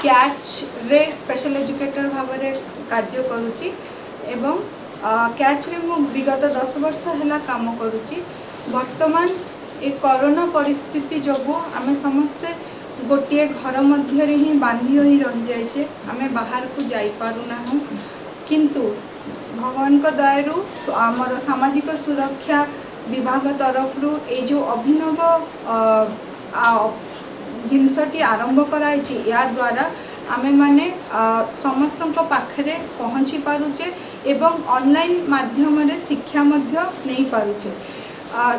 Catch रे special educator भाव में कार्य करुच्ची एवं कैच रे मु विगत 10 वर्ष है काम करुच्ची। वर्तमान ए कोरोना परिस्थिति जोगु आमे समस्ते गोटे घर मध्य ही बांधी हो रही जाइए, आमे बाहर को जाई पारुना हूँ, किंतु भगवान को दयारू आमर सामाजिक सुरक्षा विभाग तरफ ये जो अभिनव जिनसटी आरंभ कराई या द्वारा आमे माने समस्त पाखरे पहुँची पारुचे एवं ऑनलाइन माध्यम रे शिक्षा मध्य नहीं पारुचे।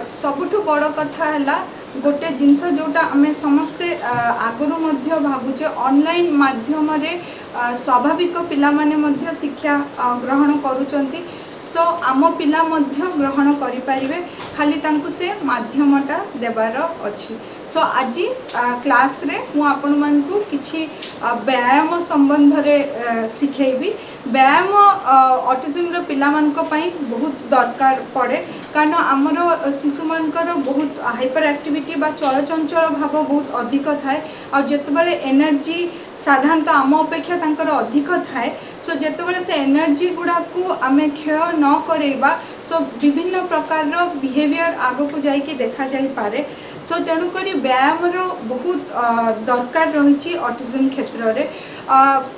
सबुठु बड़ कथा है गोटे जिनस जोटा आमे समस्ते आगुरु मध्य भावुचे ऑनलाइन माध्यम रे स्वाभाविक पिला माने मध्य शिक्षा ग्रहण करुचंती। सो आम पिला मध्य ग्रहण करि परिबे, खाली तांकु से माध्यमटा देबार अछि। सो आज क्लास रे मु आपण मानकु किछि व्यायाम संबंध रे सिखेबी। व्यायाम ऑटिज्म रो पिला मानक पई बहुत दरकार पड़े, कारण आमर शिशु मानकर बहुत हाइपर एक्टिविटी बा चलचंचल भाव बहुत अधिक थाए और जेतेबेले एनर्जी साधारणतः आम अपेक्षा तांकर अधिक थाए। सो जेतेबेले से एनर्जी गुड़ा को आमे क्षय न करेबा, सो विभिन्न प्रकार रो बिहेवियर आगो को जाई कि देखा जाई पारे। सो तेणुक व्यायाम बहुत दरकार रही ऑटिज्म क्षेत्र रे।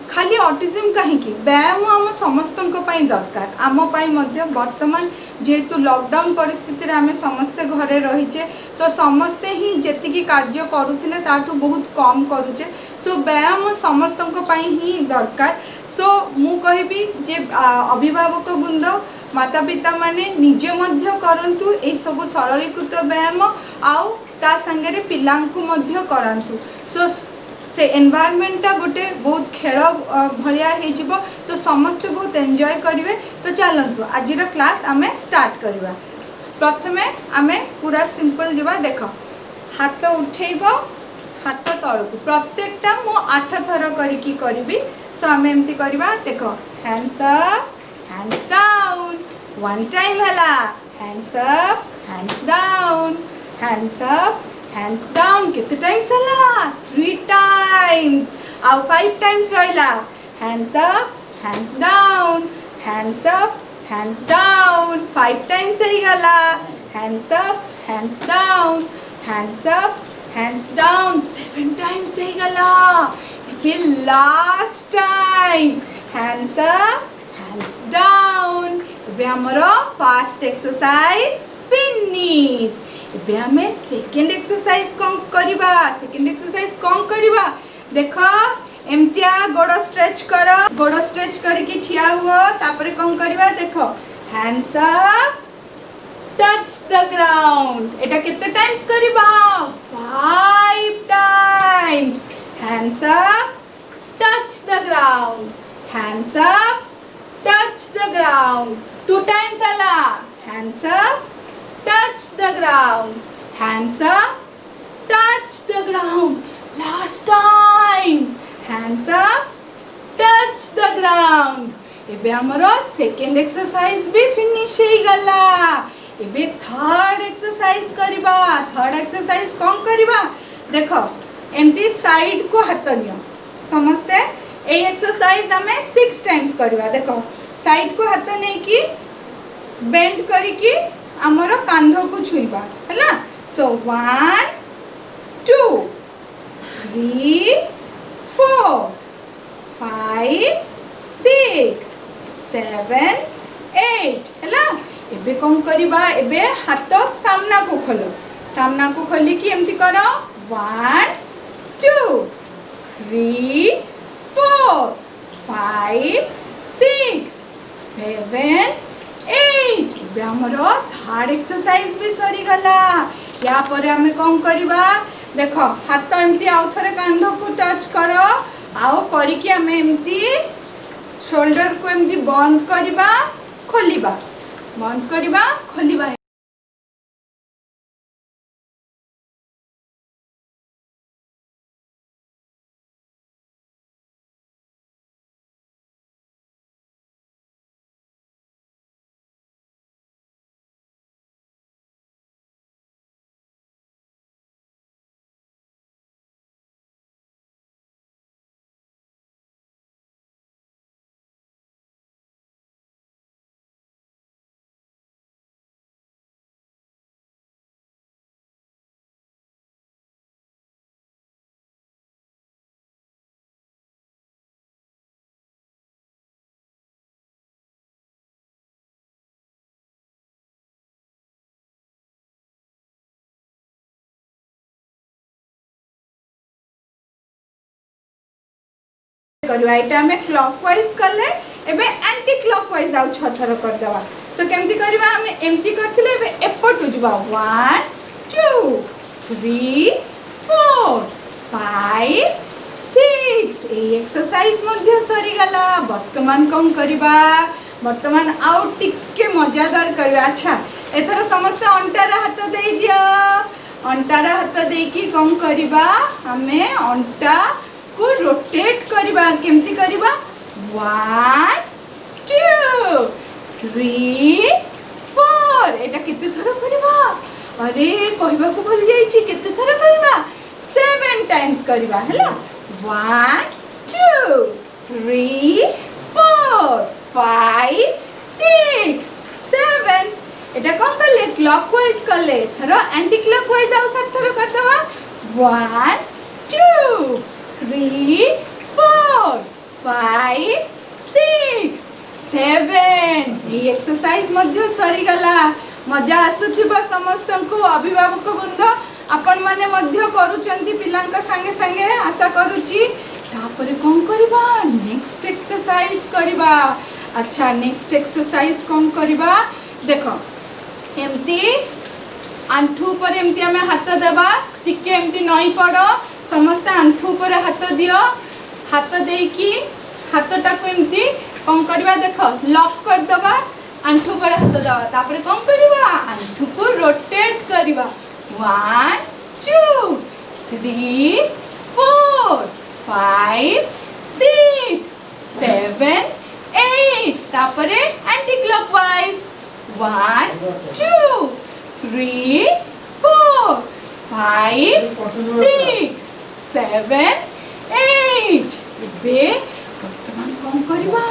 खाली ऑटिज्म कहीं व्यायाम आम समस्त दरकार, आम वर्तमान जेहेतु लॉकडाउन परिस्थिति रे आमे समस्ते घरे रहीचे, तो समस्ते ही जेतिकी कार्य करुथिले ताठू बहुत कम करुचे। सो व्यायाम समस्त ही दरकार। सो मु कहबी जे अभिभावक वृंद माता पिता माने निजे मध्य करंतु ए सब सरलीकृत व्यायाम आउ ता संगे पिलांकु मध्य करंतु। सो से एनवायरनमेंटा गोटे बहुत खेल भलिया हो, तो समस्ते बहुत एंजॉय करेंगे। तो चलतु आज क्लास आमे स्टार्ट करवा। प्रथमे आमे पूरा सिंपल जीवा। देख हाथ उठेब, हाथ तलकू प्रत्येकटा मु 8 थर करी करी। सो आमे एमती करवा। देख hands up hands down, one time हला hands up hands down, hands up hands down कितने टाइम्स हला 3 टाइम्स आउ 5 टाइम्स रहिला। Hands up hands down, hands up hands down 5 times ही गला। Hands up hands down, hands up hands down 7 times ही गला। फिर last time hands up hands down. ଏବେ ଆମର फास्ट एक्सरसाइज फिनिश। ଏବେ ଆମେ सेकेंड एक्सरसाइज कौन करवा। सेकेंड एक्सरसाइज कौन करवा देख एमतिया गोड़ स्ट्रेच कर, गोड़ स्ट्रेच करके ठिया हुआ। तापर कौन करवा देख hands up touch the ground. एटा कितने टाइम्स करवा 5 times. Hands up touch the ground, hands up touch the ground 2 times हला। Hands up touch the ground, hands up, touch the ground, last time, hands up, touch the ground। एबे हमरो second exercise भी finish ही गला। एबे third exercise करबा। Third exercise कौन करबा देखो एमती साइड को हाथ नियो समस्ते। ए एक्सरसाइज हमें 6 टाइम्स करबा। देखो साइड को हाथ नहीं कि बेंड करिकी आमर कांध को छुईबा है। सो 1 2 3 4 5 6 7 8 है। एबे कौन करबा एबे हाथ सामना को खोलो। सामना को खोली कि एमती करो 1 2 3 4 5 6 7 8। थर्ड एक्सरसाइज भी सरी गला। या पर हमें कौन करवा देख हाथ एमती आउ थरे कांध को टच कर आउ करिकी हमें एमती शोल्डर को एमती बंद करवा खोलिबा, बंद करवा खोलिबा। करवा एटा हमें क्लॉकवाइज करले एबे एंटी क्लॉकवाइज आउ 6 थर कर देबा सो केमती करबा हमें एमती करथिले एबे एपटू जबा 1 2 3 4 5 6 ए एक्सरसाइज मध्य सरी गला वर्तमान कौन करबा वर्तमान आउ टिके मजादार करबा अच्छा एथर समस्त अंटार हाथ दे दियो अंटार हाथ देकी कौन करबा हमें अंटा को रोटेट करबा केमती करबा 1 2 3 4 एटा किते थर करबा अरे कहबा को भूल जाई छी किते थर करबा 7 टाइम्स करबा हला 1 2 3 4 5 6 7 एटा कौन करले क्लॉकवाइज करले थरो एंटी क्लॉकवाइज आउ 7 थरो कर दवा 1 2 3 4 5 6 7 ये एक्सरसाइज मध्य सरी गला मजा आसुथिबा समस्त को अभिभावक बंधु आपण माने मध्य करूचंती पिलांका संगे संगे आशा करूची तापरे कौन करबा नेक्स्ट एक्सरसाइज करबा अच्छा नेक्स्ट एक्सरसाइज कौन करबा देखो एमती आंठू पर एमती हमें हाथ देबा टिके एमती नई पड़ो समस्त आंठू पर हाथ दियो हाथ देकी हाथटा को एमती कौन करबा देखो लॉक कर दबा आंठू पर हाथ दबा तापर कौन करबा आंठू को रोटेट करबा 1 2 3 4 5 6 7 8 तापर एंटी क्लॉकवाइज 1 2 3 4 5 6 7 8 बे वर्तमान कौन करबा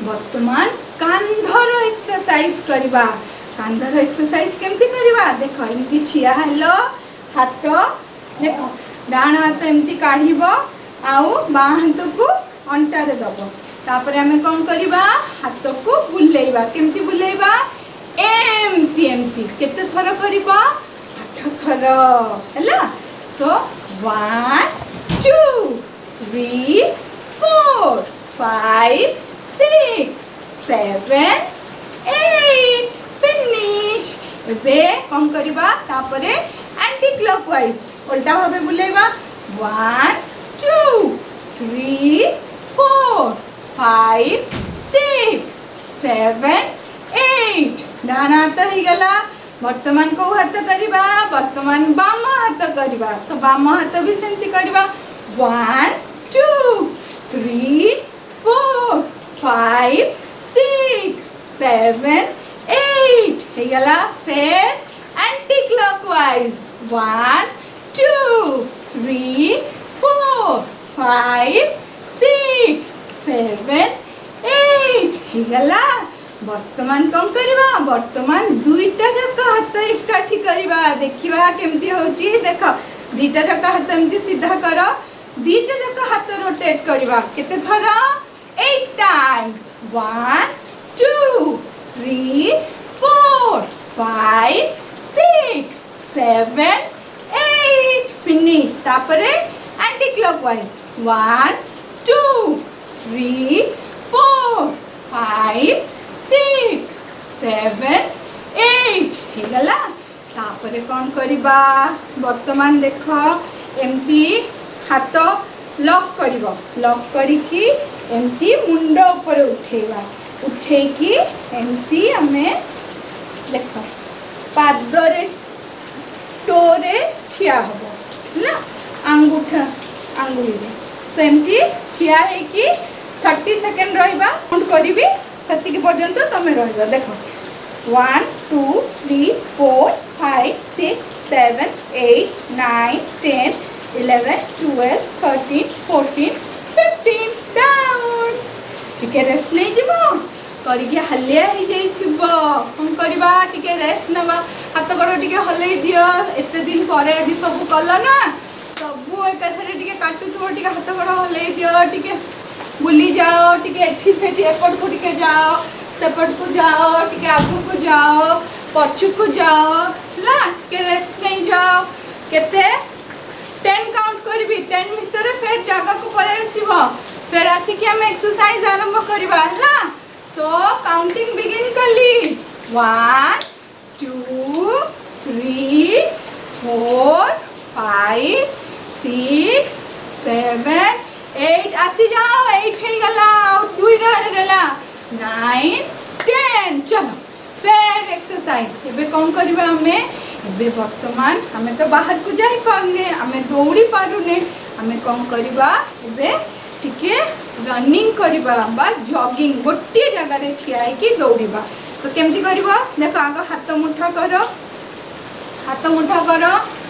वर्तमान कांधर एक्सरसाइज करबा कांधर एक्सरसाइज केमती करबा देखो एमती छिया हेलो हाथ देखो डाण हाथ एमती काढिबो आउ बाँ हाथ को अंटारे दबो तापर हमें कौन करबा हाथ को बुलेइबा केमती बुलेइबा एमती एमती केते थर करबा 8 थर हैला सो 1 2 3 4 5 6 7 8 फिनिश एबे कौन करबा तापरे एंटी क्लॉकवाइज उल्टा भाबे बुलेइबा 1 2 3 4 5 6 7 8 डान हाथ ही गला वर्तमान को हाथ करबा वर्तमान बाम हाथ करबा सो बाम हाथ भी सेमती करबा 1 2 3 4 5 6 7 8 हे गला फिर एंटी क्लॉकवाइज 1 2 3 4 5 6 7 8 हे गला वर्तमान कौन करबा वर्तमान दुईटा जक हाथ एकाठी करबा देखिबा केमती होची देखो दुईटा जक हाथ एमती सीधा करो दुईटा जक हाथ रोटेट करबा केते थर 8 टाइम्स 1 2 3 4 5 6 7 8 फिनिश तापरे एंटी क्लॉकवाइज 1 2 3 4 5 6 7 8 हे गला तापरे कौन करबा वर्तमान देखो एमती हाथ लॉक करिवो लॉक करिकी एमती मुंड ऊपर उठेबा उठेकी एमती हमें देखो पादरे टोरे ठिया हबो ना अंगूठा अंगुली सो एमती ठिया है कि 30 सेकंड रहिबा काउंट करिवि सती के पर्यंत तमे रहिबा देखो 1 2 3 4 5 6 7 8 9 10 11 12 13 14 15 डाउन टिके रेस्ट नहीं जीवो करिके हलिया ही जाइथिबो कोन करबा टिके रेस्ट नबा हाथ गोड़ टिके हलै दियो एते दिन परे आज सब कल ना सब एकाथरे टिके काटुथबो टिके हाथ गोड़ हलै दियो टिके बुली जाओ टिके एठी सेठी एपट को टिके जाओ सेपट को जाओ टिके आगु को जाओ पछु को जाओ ला के रेस्ट नहीं जाओ केते 10 काउंट करबी 10 भितर फिर जगह को पळे आसीबो फिर आसिक आम एक्सरसाइज आरंभ करवा है। सो काउंटिंग बिगिन कली 1 2 3 4 5 6 7 8 आसी जाओ 8 है गला और 2 रहला 9 10 चलो फिर एक्सरसाइज एबे कौन करबा हमें एबे वर्तमान हमें तो बाहर को जाई पारने हमें दौड़ी पारुने हमें कौन करबा एबे टिके रनिंग करबा बा जॉगिंग गोटे जगह रे ठिया की दौड़ीबा। तो केमती करबा देखो आगो हाथ मुठा करो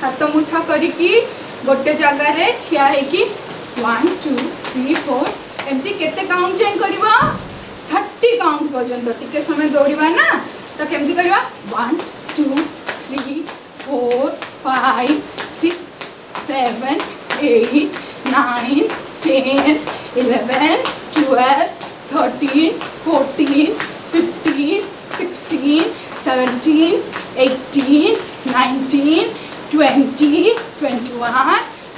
हाथ मुठा करिकी गोटे जगह रे ठिया की 1 2 3 4 एमती केते काउंट जाई करबा 30 काउंट पर्यंत टिके समय दौड़ीबा ना। तो केमती करबा 1 2 3 4 5 6 7 8 9 10 11 12 13 14 15 16 17 18 19 20 21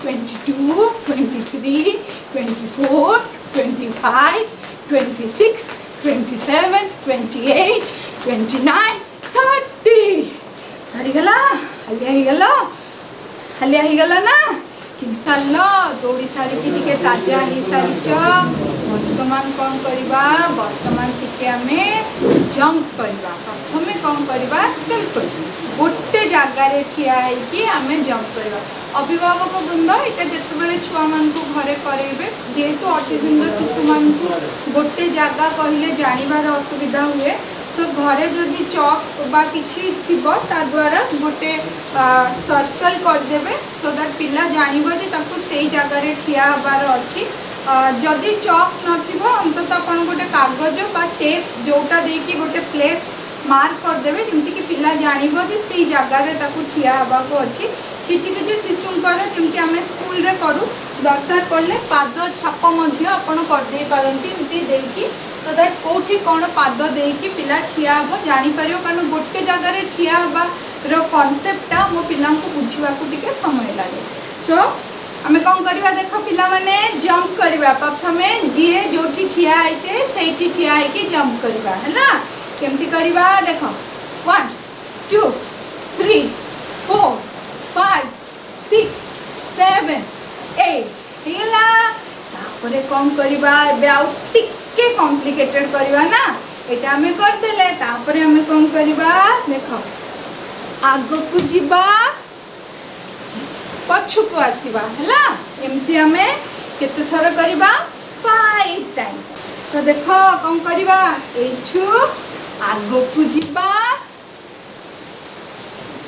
22 23 24 25 26 27 28 29 30 सरीगला हलिया ही गला ना किंतल दौड़ी सारी टिके ताजा ही सारी वर्तमान कौन करबा वर्तमान टिके आमे जंप करबा प्रथमे कौन करबा सिंपल गोटे जगार ठिया होइकी आमे जंप करबा। अभिभावक वृंद यहाँ जिते छुआ मान घरे करेबे जेहेतु ऑटिज्म शिशु मान गोटे जगह कहले जानवर असुविधा हुए सो घरे जदि चौक बा किछि थिबो ता द्वारा गोटे सर्कल करदेबे सो दैट पिला जानिबो जे ताको सेही जगह रे ठिया हबार अछि। जदि चौक नथिबो अंतत अपन गोटे कागज बा टेप जोटा देकी गोटे प्लेस मार्क करदेबे जेमति कि पिला जानिबो जे सेही जगह रे ताको ठिया हबाको अछि। किछि किछि शिशुंकर जेमति आमे स्कूल रे करू दरकार पड़ले पाद छाप मध्य आपण कर दे पारंती एमति देकी तो दैट कोठी कौन पाद देकी पिला ठिया हो जानी परियो कारण गोटे जगह रे ठिया हबा रो कांसेप्टटा मो पिला को बुझिबा को टिके समय लागे। सो आमे कौन करबा देखो पिला माने जंप करबा प्रथमे जिए जोठी ठिया आइचे सेठी ठिया आइके जंप करबा हैला केमती करबा देखो 1 2 3 4 5 6 7 8 हेला तापरे कौन करबा बे आउट टिके कॉम्प्लिकेटेड करबा ना एटा हमें कर देले तापरे हमें कौन करबा देखो आगो को जीबा पछु को आसीबा हैला एमती हमें केते थर करबा 5 टाइम। तो देखो कौन करबा एठू आगो को जीबा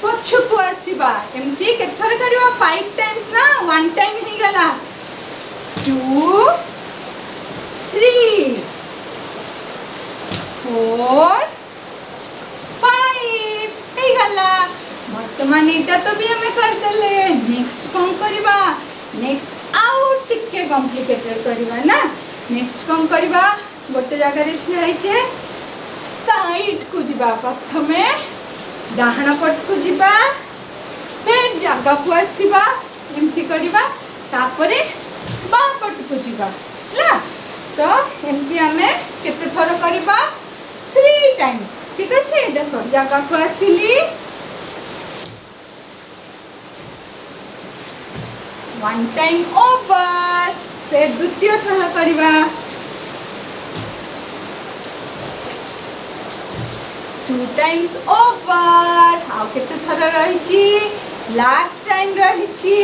पछु को आसीबा एमती केते थर करबा 5 टाइम्स ना 1 टाइम ही गला 2 3 4 5 हे गला वर्तमान एटा तो भी हमें कर देले नेक्स्ट कौन करबा नेक्स्ट आउट टिके कॉम्प्लिकेटेड करबा ना नेक्स्ट कौन करबा गोटे जगह रे छियाइचे साइड को जीबा प्रथमे डाहना पट को जीबा फिर जगह को आसीबा एमती करबा तापरे बा पट को जीबा ला। तो एमती हमें केते थर करबा 3 टाइम्स ठीक अछि। देखो जगह को आसीली 1 टाइम ओवर फिर द्वितीय थर करबा 2 टाइम्स ओवर हाउ केते थर रहिची लास्ट टाइम रहिची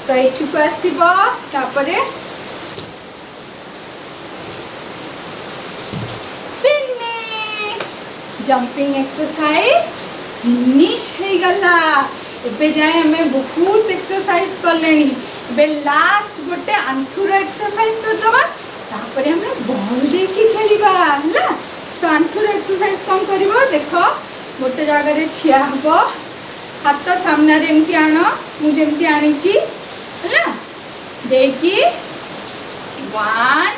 तो एठू को आसीबो तापरे फिनिश जंपिंग एक्सरसाइज फिनिश हे गला। एबे जाए हमें बहुत एक्सरसाइज कर लेनी बे लास्ट गोटे आंठूर एक्सरसाइज कर दबा तापरे हमें बॉल देकी खेलिबा हला। तो आंठूर एक्सरसाइज कौन करिवो देखो गोटे जगह रे ठिया हबो हाथ सामने रे एमती आनो मु जेमती आनी छी हला देकी 1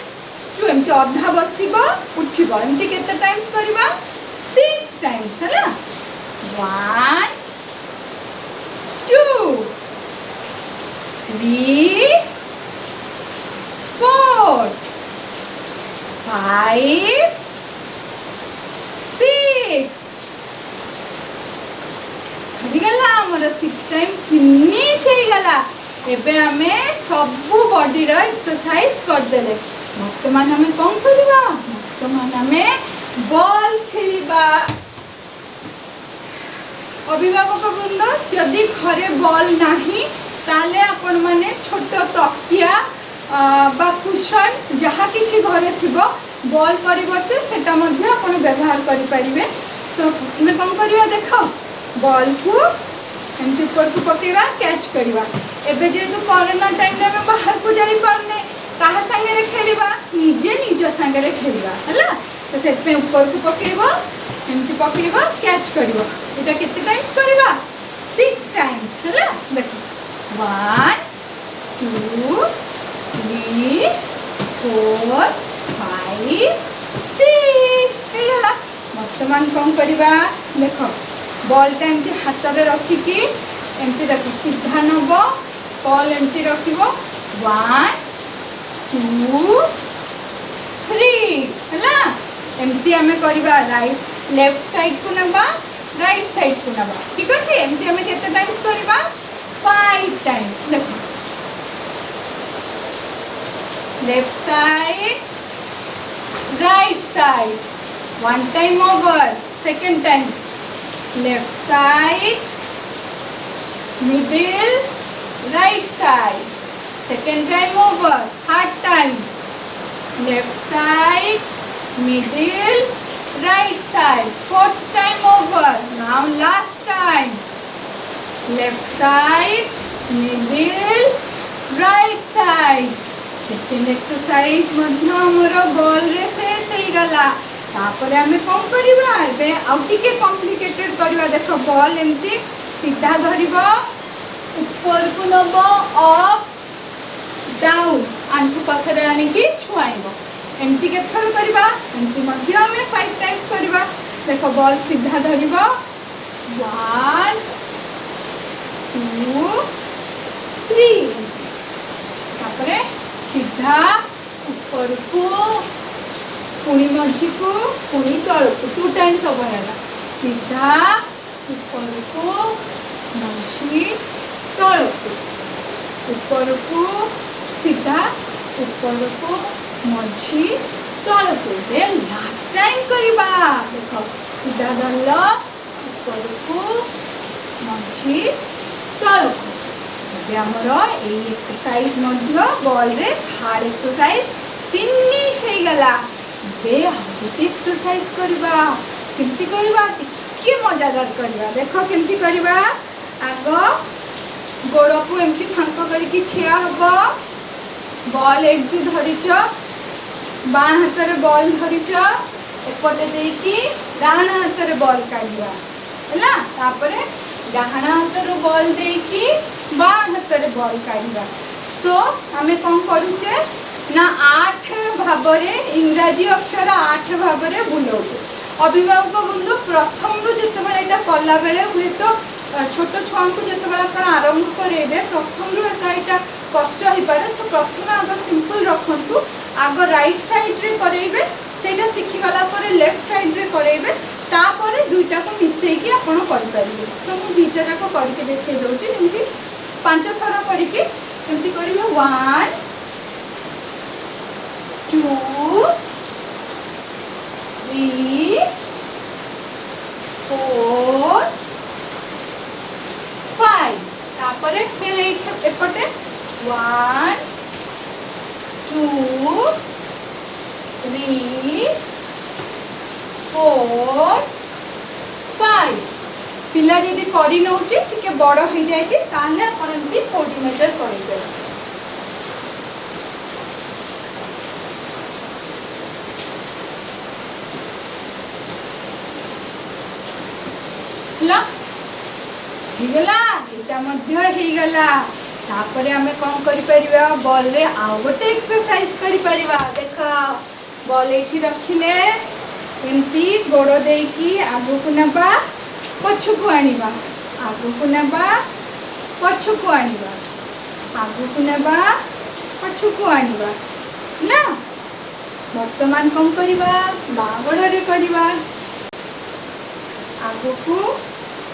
2 एमती अधा बसिबो उठिबो एमती केते टाइम्स करिबा 6 टाइम्स हला 1 2 3 4 5 6 सरीगला हमर 6 टाइम फिनिश हे गला एबे हमें सबु बॉडी रो एक्सरसाइज कर देले वर्तमान हमें कोन करबा वर्तमान हमें बॉल खेलिबा अभिभावक वृंद जदि घरे बॉल नहीं ताले आपण माने छोट तकिया बा कुशन जहाँ किसी घरे थिबो बॉल परिवर्ते सेटा मध्य आपण व्यवहार करि परिबे सो मैं कौन करिया देखो बॉल को एमती ऊपर को पकेबा कैच करवा एबे जेतु कोरोना टाइम रे हम बाहर को जाई पारने कहा संगे रे खेलिबा निजे निजे संगे रे खेलिबा हला तो से पे ऊपर को पकेबो एमती पकेबो कैच करबो एटा केते टाइम्स करबा 6 टाइम्स हला देखो 1 2 3 4 5 6 हेला वर्तमान कौन करबा देखो बॉल टा एमती हाथ रे रखिकी एमती देखो सीधा नब बॉल एमती रखिबो 1 2 3 हला एमती हमें करबा राइट लेफ्ट साइड को नबा राइट साइड को नबा ठीक अछि एमती हमें केते टाइम्स करबा 5 टाइम्स देखो left side right side one time over second time left side middle right side second time over third time left side middle right side fourth time over now last time left side middle right side second exercise मध्य हमरो ball रे शेष हे गला तापर हमें कौन करबा बे आउटिके complicated करबा देखो बॉल एमती सीधा धरिबो ऊपर को नबो अप डाउन आंखु पाखरे आनी की छुआइबो एमती के थर करबा एमती मध्य में 5 टाइम्स करबा देखो बॉल सीधा धरिबो 1 2 3 तापर सीधा ऊपर को पुणी मझी को पुणी तल को 2 टाइम्स सब है सीधा ऊपर को मझी तल को ऊपर को सीधा ऊपर को मझी तल को दे लास्ट टाइम करबा देखो सीधा धरल ऊपर को मझी तल को हमरो ए एक्सरसाइज मध्य बॉल रे हार्ड एक्सरसाइज फिनिश हे गला बे हार्ड एक्सरसाइज करबा केमती करबा टिके मजादार करबा देखो केमती करबा आगो गोड़ को एमती फांक करके ठिया हबो बॉल एमती धरिच बाँ हाथ रे बॉल धरिच एपटे देकी डाहाण हाथ रे बॉल काढिबा हला तापरे डाहाण हाथ रो बॉल देकी बाँ हाथ रे बॉल काढिबा सो हमें कौन करूचे ना 8 भाबरे इंग्राजी अक्षर 8 भाबरे बुलाउचे अभिभावक बंधु प्रथम रु जते बेले एटा कला बेले हुए तो छोट छुआ को जते बेले आपण आरंभ करेबे प्रथम रु एटा कष्ट होई पारे सो प्रथम आग सिंपल रखंतु आग राइट साइड रे करेबे सेटा सिखि गला परे लेफ्ट साइड रे करेबे तापरे दुईटा को मिसई के आपण कर परिबे तो मु दुईटा को करके देखै दउची जेमति 5 थर करके एमति करिवे 1 2 3 4 5 तापरे फिर एपटे 1 2 3 4 5 पिला जदि करि नउची टिके बड़ हो जाय छी ताले आपण एमती कोऑर्डिनेटर करिबे ला हिगला एटा मध्य हिगला तापरे हमें कौन करि परिबा बॉल रे आ गोटे एक्सरसाइज करि परिबा देखा बॉल एठी रखिले एमती गोड़ देकी आगु को नबा पछु को आनिबा आगु को नबा पछु को आनिबा आगु को नबा पछु को आनिबा ना बर्तमान कौन करवा बाँ गोड़े करवा आग को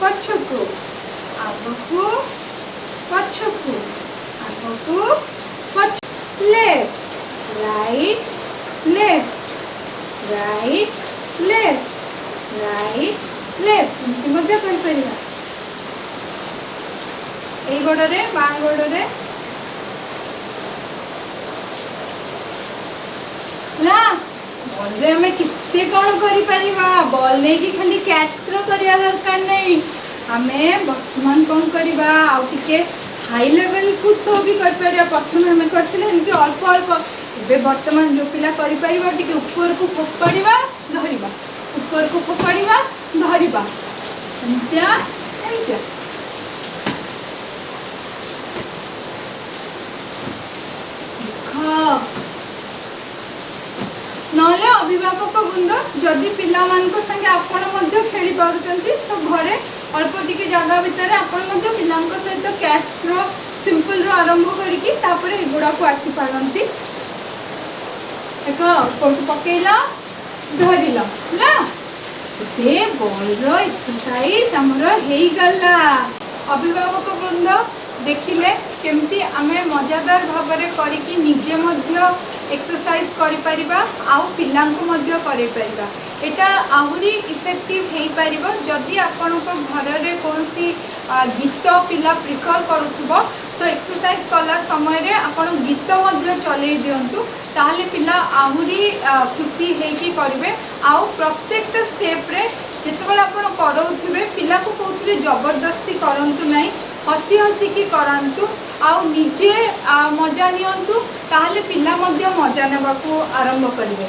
पछकू आग को पछकू आग को पछ left right left right left right left एमती मध्य कर परिया ए गोड़े बाँ गोड़े ना बॉल रे हमें कितने कौन करी बॉल नहीं कि खाली कैच थ्रो करिया दरकार नहीं हमें वर्तमान कौन करवा आउ टिके हाई लेवल को थ्रो भी कर परिया प्रथम हमें करथिले एमती अल्प अल्प एबे वर्तमान जो पिला करि परिबा टिके ऊपर को फोपाड़ीबा धरिबा ऊपर को फोपाड़ीबा धरिबा एमतिया एमतिया नले अभिभावक वृंद जदि पिला मानक संगे आपण मध्य खेली पारुचंती सो घरे अल्प टिके जगह भितर आपण मध्य पिलांक सहित कैच थ्रो सिंपल रो आरंभ करिकि तापरे एगुडा को आसी पारंती एक कोट पकेला धरिला ला ए बॉल रो एक्सरसाइज हमरो हेई गला अभिभावक वृंद देखिले केमती आमे मजादार भाबरे करिकि निजे मध्य एक्सरसाइज करि परिबा आउ पिलांको मध्य करि परिबा एटा आहुरी इफेक्टिव हेई परिबो जदि आपनको घर रे कोनसी गीत पिला प्रिफर करूथबो तो एक्सरसाइज कला समय रे आपण गीत मध्य चले दियंतु ताहले पिला आहुरी खुशी हेकी करिवे आउ प्रत्येक स्टेप रे जेतबेला आपण करौथिबे पिला को कोउथले जबरदस्ती करंतु नाही हसी हसी की करंतु आउ निजे मजा नियंतु ताहले पिला मध्य मजा नेबाकू आरंभ करिवे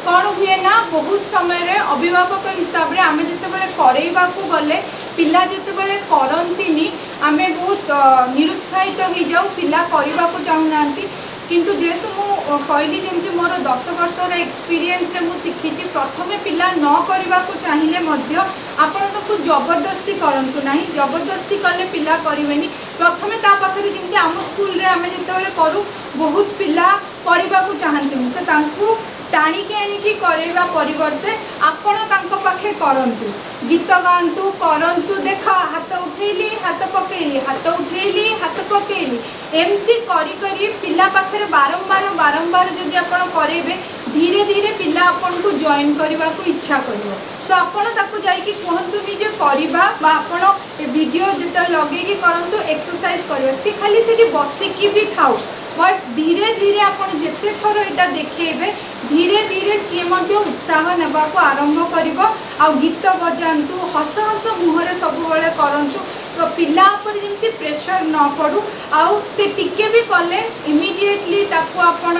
कौन हुए ना बहुत समय रे अभिभावक हिसाब रे आमे जेतेबेले करैबा को गले पिला जेतेबेले करंतीनी आमे बहुत निरुत्साहित हो जाऊ पिला करबा को चाहू नांती किंतु जेहेतु मु कहली जमती मोर 10 वर्ष रे एक्सपीरियंस रे मु शिखिची प्रथमे पिला न करबा को चाहिए मध्य आपण ताको जबरदस्ती करंतु नाही जबरदस्ती कले पिला करिवेनी प्रथमे ता पाखरे जमती आम स्कूल रे आमे जेतेबेले करू बहुत पिला करबा को चाहंती से तांकू टाणिकी आनिकी करैबा परिवर्ते आपण तांको पाखे करंतु गीत गांतु करंतु देख हाथ उठेली हाथ पकेली हाथ उठेली हाथ पकेली एमती करी करी पिला पाखरे बारंबार बारंबार जदि आपण करेबे धीरे धीरे पिला आपण को जॉइन करबा को इच्छा करबो सो आपण ताको जाई कि कहंतु निजे करबा बा आपण ए वीडियो जते लगे कि करंतु एक्सरसाइज करबा से खाली सेठी बसी की भी थाउ बट धीरे धीरे आपण जेते थर एटा देखेबे धीरे धीरे सी मध्य उत्साह नेबा को आरंभ करिवो आ गीत बजांतु हस हस मुहरे सब बेले करंतु तो पिला पर जेमती प्रेशर न पड़ू आउ से टिके भी कले इमीडिएटली ताको आपण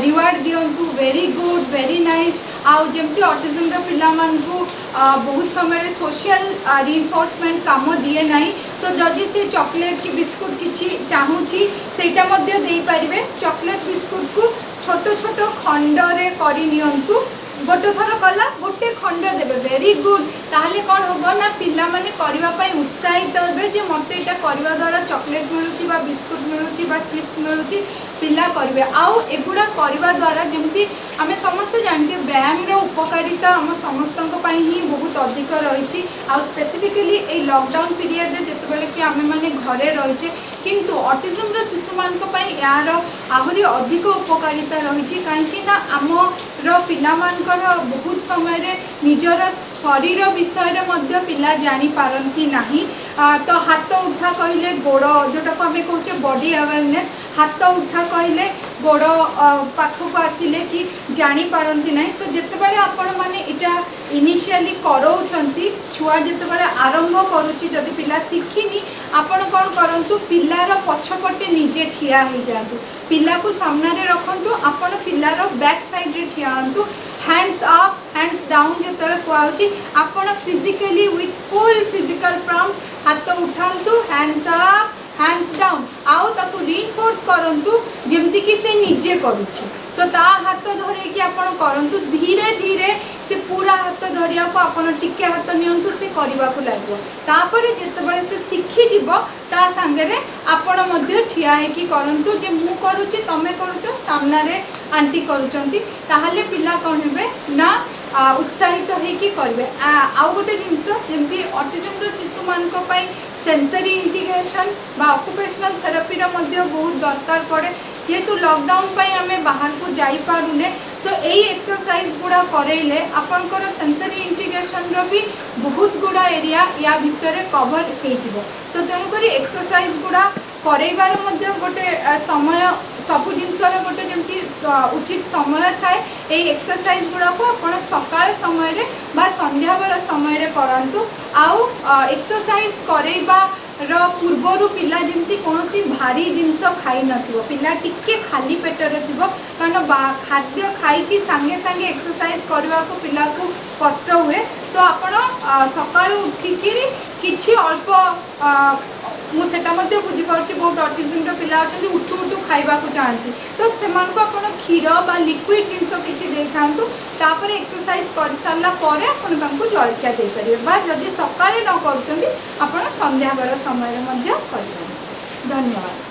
रिवार्ड दियंतु वेरी गुड वेरी नाइस आउ जेमती ऑटिज्म रो पिला मान को बहुत समय सोशल रिइंफोर्समेंट काम दिए नाही सो जदि से चॉकलेट की बिस्कुट किछि चाहूची सेटा मध्य देई परिबे चॉकलेट बिस्कुट को छोट छोट खंड रे करि नियंतु गोटे थर कला गोटे खंड देवे वेरी गुड ताहले कौन हम ना पिला माने करबा पई उत्साहित हेबे जे मते एटा करबा द्वारा चॉकलेट मिलुची बा बिस्कुट मिलुची बा चिप्स मिलुची पिला करबे आउ एगुडा करबा द्वारा जेमती आमे समस्त जानचे व्यायाम रो उपकारिता हम समस्तक पई ही बहुत अधिक रहिछि आउ स्पेसिफिकली ए लॉकडाउन पीरियड रे जेतबेले कि आमे माने घरे रहिचे किंतु ऑटिज्म रो शिशु मानक पई यार आहुरी अधिक उपकारिता रहिछि काहेकि ना आम रो पिला मानकर बहुत समय रे निजर शरीर विषय रे मध्य पिला जानि पारंती नाही तो हाथ उठा कहले गोड़ जोटा को आमे कहूचे बॉडी अवेयरनेस हाथ उठा कहले गोड़ पाखक आसिले कि जानि पारंती नाही सो जेतेबेले आपण माने इटा इनिशियली करौछंती छुआ जेतेबेले आरंभ करूची जदि पिला शिखिनी आपण कोन करंतु पिलार पछपटे निजे ठिया हो जातु पिला को सामने रे रखंतु आपण पिलार बैक साइड रे ठिया हंतु हैंड्स अप हैंड्स डाउन जेतेबेले कहउची आपण physically with full physical prompt हाथ उठांतु हैंड्स अप हैंड्स डाउन आउ ताको रीइंफोर्स करंतु जेमति कि से निजे करूची सो सो ता हाथ धरे कि आपण करंतु धीरे धीरे से पूरा हाथ धरिया को आपण टिके हाथ नियंतु से करबा को लागो तापर जेतेबेले से शिखि जीवो ता संगे आपण मध्य ठिया है कि करंतु जे मु करूची तमे करूचो सामना रे आंटी करूचंती ताहले पिला कोन हेबे ना उत्साहित होइकी करेंगे आउ गोटे जिनस जमी ऑटिज्म शिशु मान सेंसरी इंटीग्रेशन बा ऑक्युपेशनल थेरेपी बहुत दरकार पड़े जेहेतु लॉकडाउन आम बाहर को जाई पारुने सो यही एक्सरसाइज गुड़ा करेले आपनकर सेंसरी इंटीग्रेशन रो भी बहुत गुड़ा एरिया या भितर कवर हो सो तेणुक एक्सरसाइज गुड़ा करैबार गोटे समय सबु जिनसर गोटे जमी उचित समय थाए यही एक्सरसाइज गुड़ा को आप सकाळ समय रे बा संध्या बेला समय रे करंतु आउ एक्सरसाइज करैबार पूर्वर पिला जमी कौन भारी जिनस खाई नथिबो पिला टिके खाली पेटर थिबो कारण खाद्य खाई सांगे सांगे एक्सरसाइज करने को पिला को कष्ट हुए सो आपण सकाळु उठिकी किछि अल्प मुझे बुझीपार बहुत ऑटिज्म पिला अच्छा उठू उठू खाइबा को चाहती तो से क्षीर बा लिक्विड जिनस किसी तापर एक्सरसाइज कर सारा पर आपको जलखिया दे पारे बा जदि सकाळे न कर संध्या बेला समय धन्यवाद।